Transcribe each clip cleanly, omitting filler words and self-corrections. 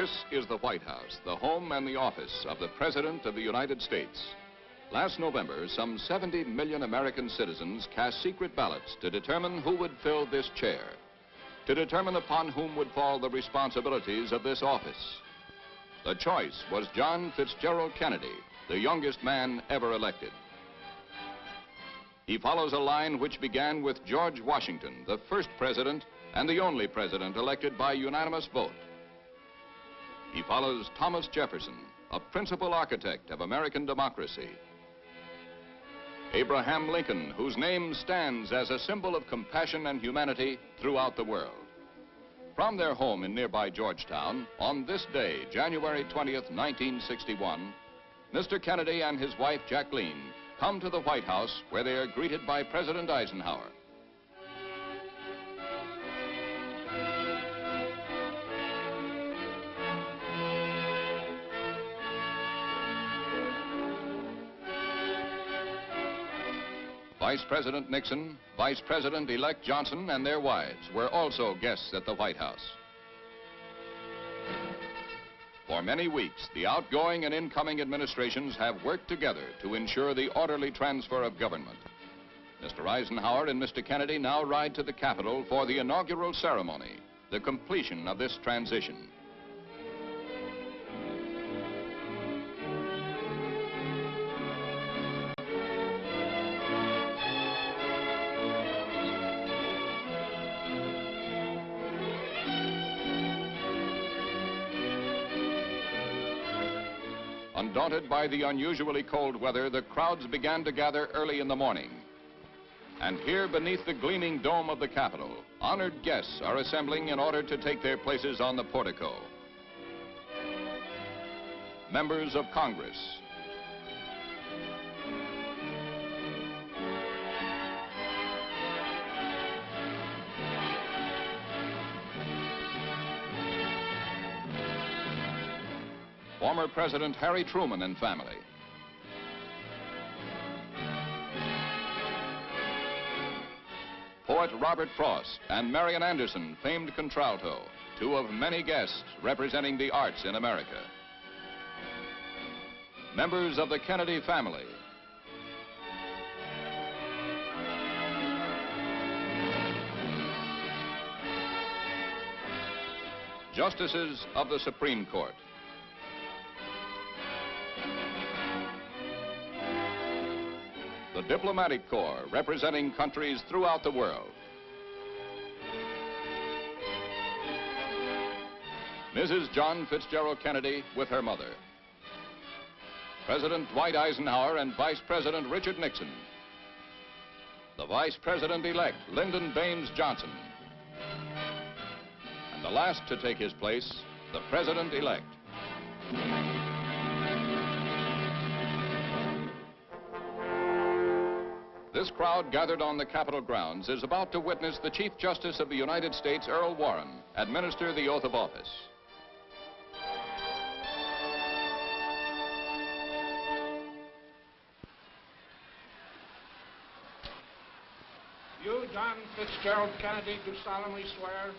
This is the White House, the home and the office of the President of the United States. Last November, some 70 million American citizens cast secret ballots to determine who would fill this chair, to determine upon whom would fall the responsibilities of this office. The choice was John Fitzgerald Kennedy, the youngest man ever elected. He follows a line which began with George Washington, the first president and the only president elected by unanimous vote. He follows Thomas Jefferson, a principal architect of American democracy. Abraham Lincoln, whose name stands as a symbol of compassion and humanity throughout the world. From their home in nearby Georgetown, on this day, January 20th, 1961, Mr. Kennedy and his wife, Jacqueline, come to the White House where they are greeted by President Eisenhower. Vice President Nixon, Vice President-elect Johnson, and their wives were also guests at the White House. For many weeks, the outgoing and incoming administrations have worked together to ensure the orderly transfer of government. Mr. Eisenhower and Mr. Kennedy now ride to the Capitol for the inaugural ceremony, the completion of this transition. Undaunted by the unusually cold weather, the crowds began to gather early in the morning. And here beneath the gleaming dome of the Capitol, honored guests are assembling in order to take their places on the portico. Members of Congress, former President Harry Truman and family. Poet Robert Frost and Marian Anderson, famed contralto, two of many guests representing the arts in America. Members of the Kennedy family. Justices of the Supreme Court. The diplomatic corps representing countries throughout the world. Mrs. John Fitzgerald Kennedy with her mother. President Dwight Eisenhower and Vice President Richard Nixon. The Vice President-elect Lyndon Baines Johnson. And the last to take his place, the President-elect. This crowd gathered on the Capitol grounds is about to witness the Chief Justice of the United States, Earl Warren, administer the oath of office. You, John Fitzgerald Kennedy, do solemnly swear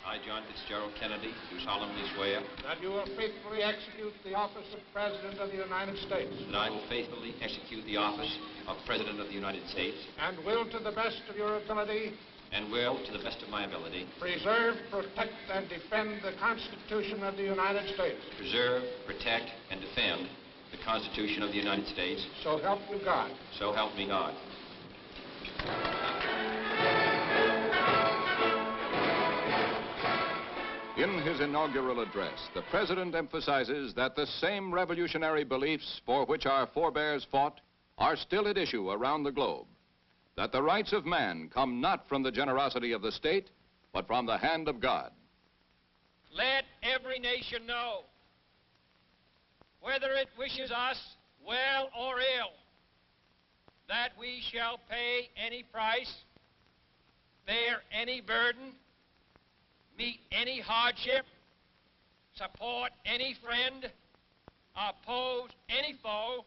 I, John Fitzgerald Kennedy, do solemnly swear that you will faithfully execute the office of President of the United States that I will faithfully execute the office of President of the United States and will, to the best of your ability, and will, to the best of my ability, preserve, protect, and defend the Constitution of the United States. preserve, protect, and defend the Constitution of the United States. So help you God. So help me God. In his inaugural address, the President emphasizes that the same revolutionary beliefs for which our forebears fought are still at issue around the globe. That the rights of man come not from the generosity of the state, but from the hand of God. Let every nation know, whether it wishes us well or ill, that we shall pay any price, bear any burden, meet any hardship, support any friend, oppose any foe,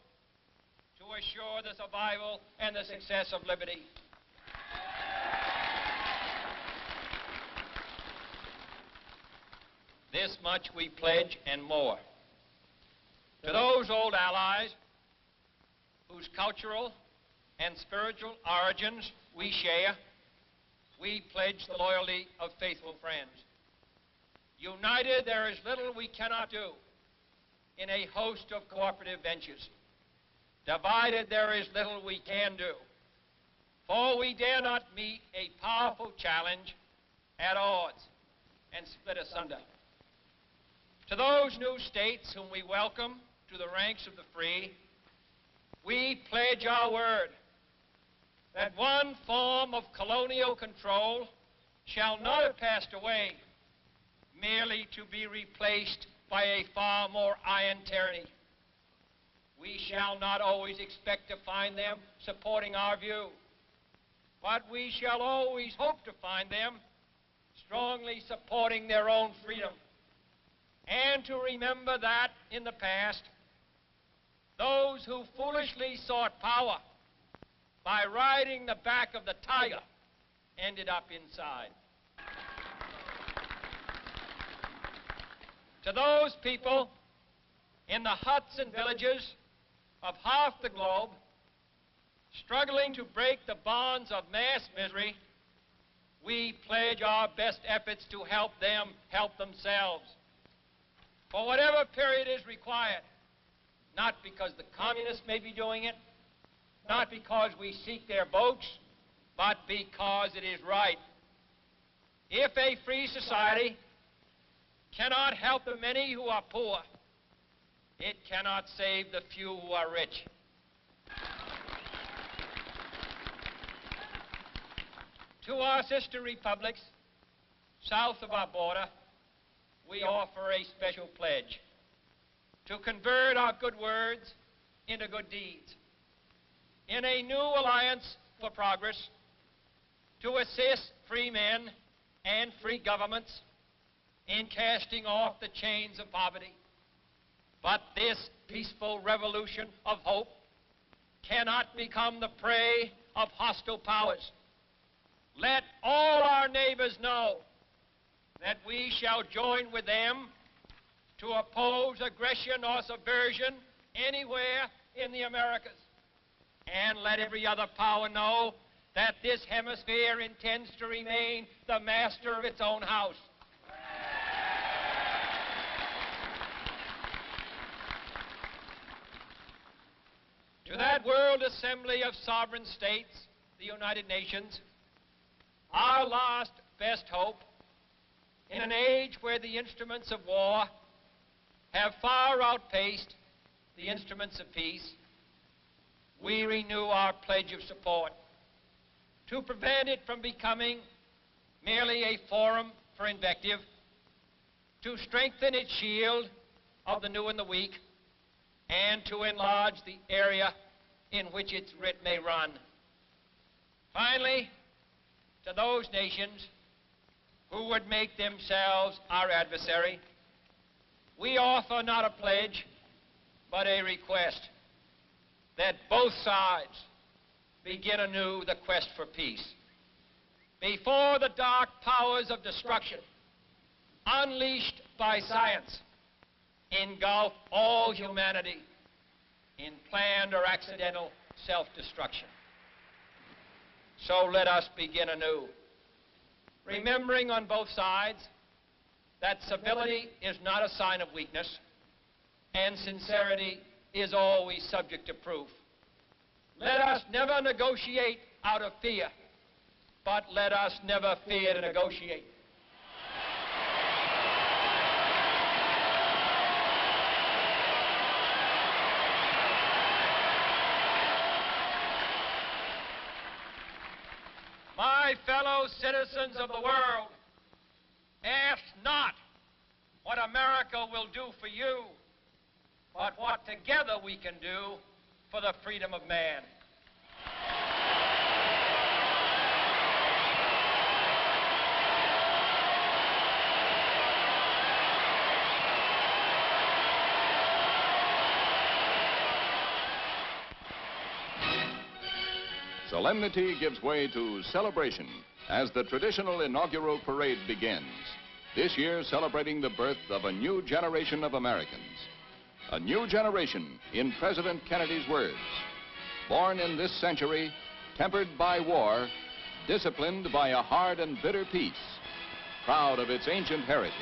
to assure the survival and the success of liberty. This much we pledge and more. To those old allies whose cultural and spiritual origins we share, we pledge the loyalty of faithful friends. United, there is little we cannot do in a host of cooperative ventures. Divided, there is little we can do, for we dare not meet a powerful challenge at odds and split asunder. To those new states whom we welcome to the ranks of the free, we pledge our word that one form of colonial control shall not have passed away merely to be replaced by a far more iron tyranny. We shall not always expect to find them supporting our view, but we shall always hope to find them strongly supporting their own freedom, and to remember that in the past, those who foolishly sought power by riding the back of the tiger ended up inside. To those people in the huts and villages of half the globe struggling to break the bonds of mass misery, we pledge our best efforts to help them help themselves for whatever period is required, not because the communists may be doing it, not because we seek their votes, but because it is right. If a free society cannot help the many who are poor, it cannot save the few who are rich. To our sister republics south of our border, we offer a special pledge to convert our good words into good deeds. In a new alliance for progress, to assist free men and free governments in casting off the chains of poverty. But this peaceful revolution of hope cannot become the prey of hostile powers. Let all our neighbors know that we shall join with them to oppose aggression or subversion anywhere in the Americas. And let every other power know that this hemisphere intends to remain the master of its own house. To that World Assembly of Sovereign States, the United Nations, our last best hope, in an age where the instruments of war have far outpaced the instruments of peace, we renew our pledge of support to prevent it from becoming merely a forum for invective, to strengthen its shield of the new and the weak, and to enlarge the area in which its writ may run. Finally, to those nations who would make themselves our adversary, we offer not a pledge, but a request that both sides begin anew the quest for peace. Before the dark powers of destruction, unleashed by science, engulf all humanity in planned or accidental self-destruction. So let us begin anew, remembering on both sides that civility is not a sign of weakness, and sincerity is always subject to proof. Let us never negotiate out of fear, but let us never fear to negotiate. My fellow citizens of the world, ask not what America will do for you, but what together we can do for the freedom of man. Solemnity gives way to celebration as the traditional inaugural parade begins. this year celebrating the birth of a new generation of Americans. A new generation, in President Kennedy's words. Born in this century, tempered by war, disciplined by a hard and bitter peace, proud of its ancient heritage.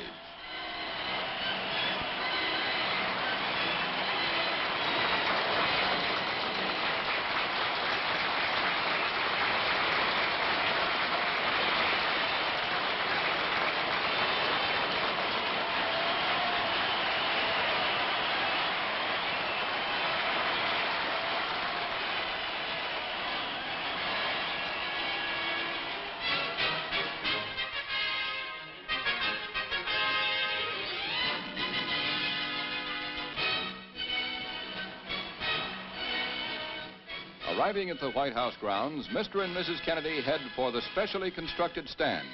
Arriving at the White House grounds, Mr. and Mrs. Kennedy head for the specially constructed stand,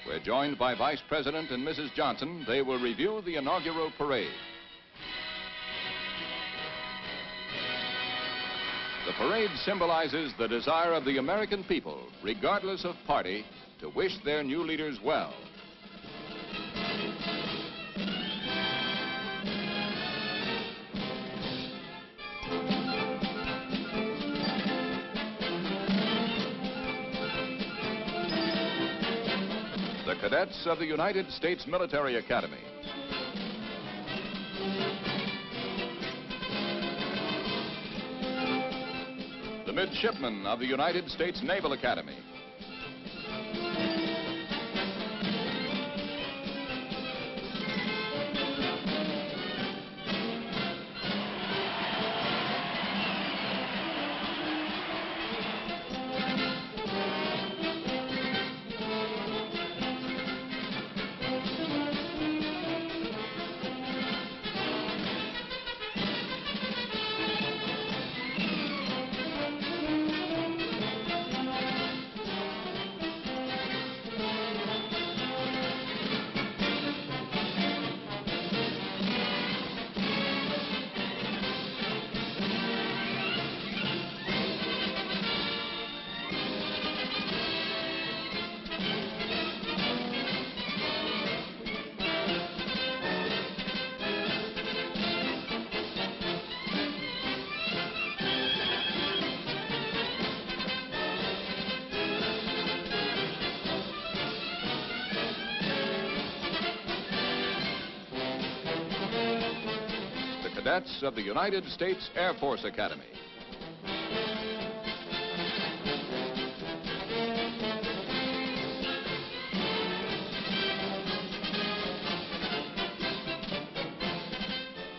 where, joined by Vice President and Mrs. Johnson, they will review the inaugural parade. The parade symbolizes the desire of the American people, regardless of party, to wish their new leaders well. The cadets of the United States Military Academy. The midshipmen of the United States Naval Academy. Cadets of the United States Air Force Academy.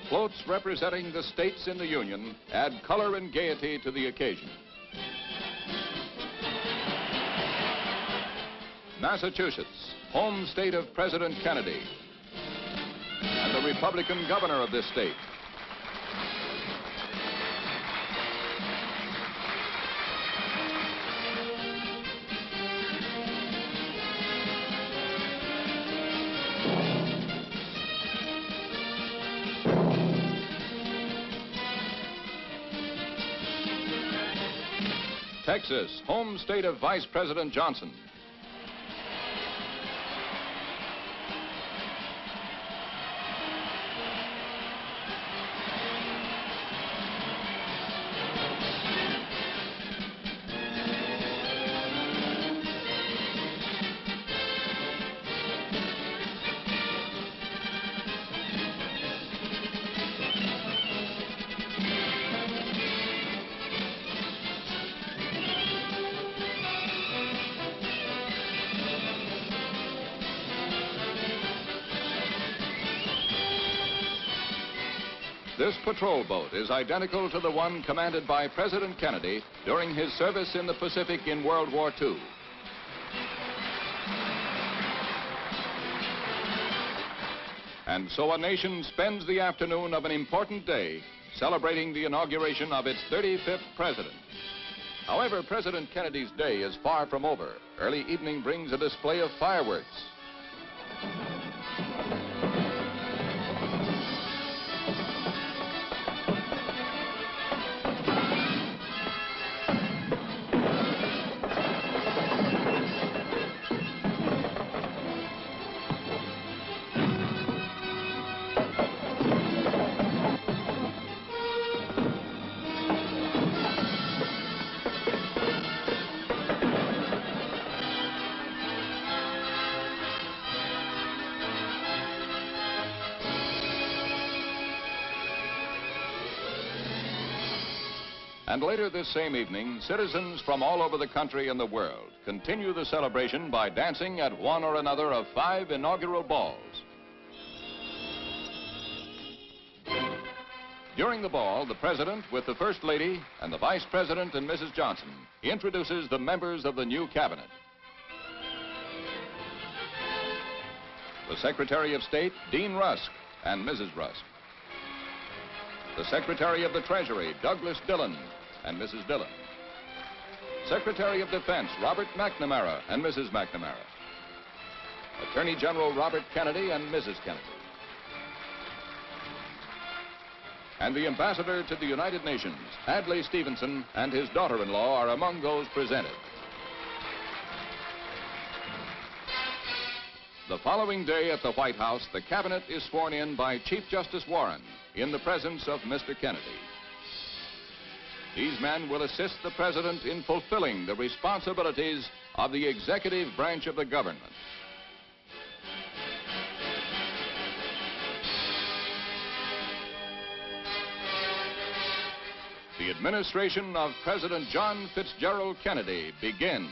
Floats representing the states in the Union add color and gaiety to the occasion. Massachusetts, home state of President Kennedy, and the Republican governor of this state. Texas, home state of Vice President Johnson. This patrol boat is identical to the one commanded by President Kennedy during his service in the Pacific in World War II. And so a nation spends the afternoon of an important day celebrating the inauguration of its 35th president. However, President Kennedy's day is far from over. Early evening brings a display of fireworks. And later this same evening, citizens from all over the country and the world continue the celebration by dancing at one or another of 5 inaugural balls. During the ball, the President, with the First Lady and the Vice President and Mrs. Johnson, introduces the members of the new cabinet. The Secretary of State, Dean Rusk, and Mrs. Rusk. The Secretary of the Treasury, Douglas Dillon, and Mrs. Dillon. Secretary of Defense, Robert McNamara, and Mrs. McNamara. Attorney General Robert Kennedy and Mrs. Kennedy. And the Ambassador to the United Nations, Adlai Stevenson, and his daughter-in-law are among those presented. The following day at the White House, the Cabinet is sworn in by Chief Justice Warren in the presence of Mr. Kennedy. These men will assist the President in fulfilling the responsibilities of the executive branch of the government. The administration of President John Fitzgerald Kennedy begins.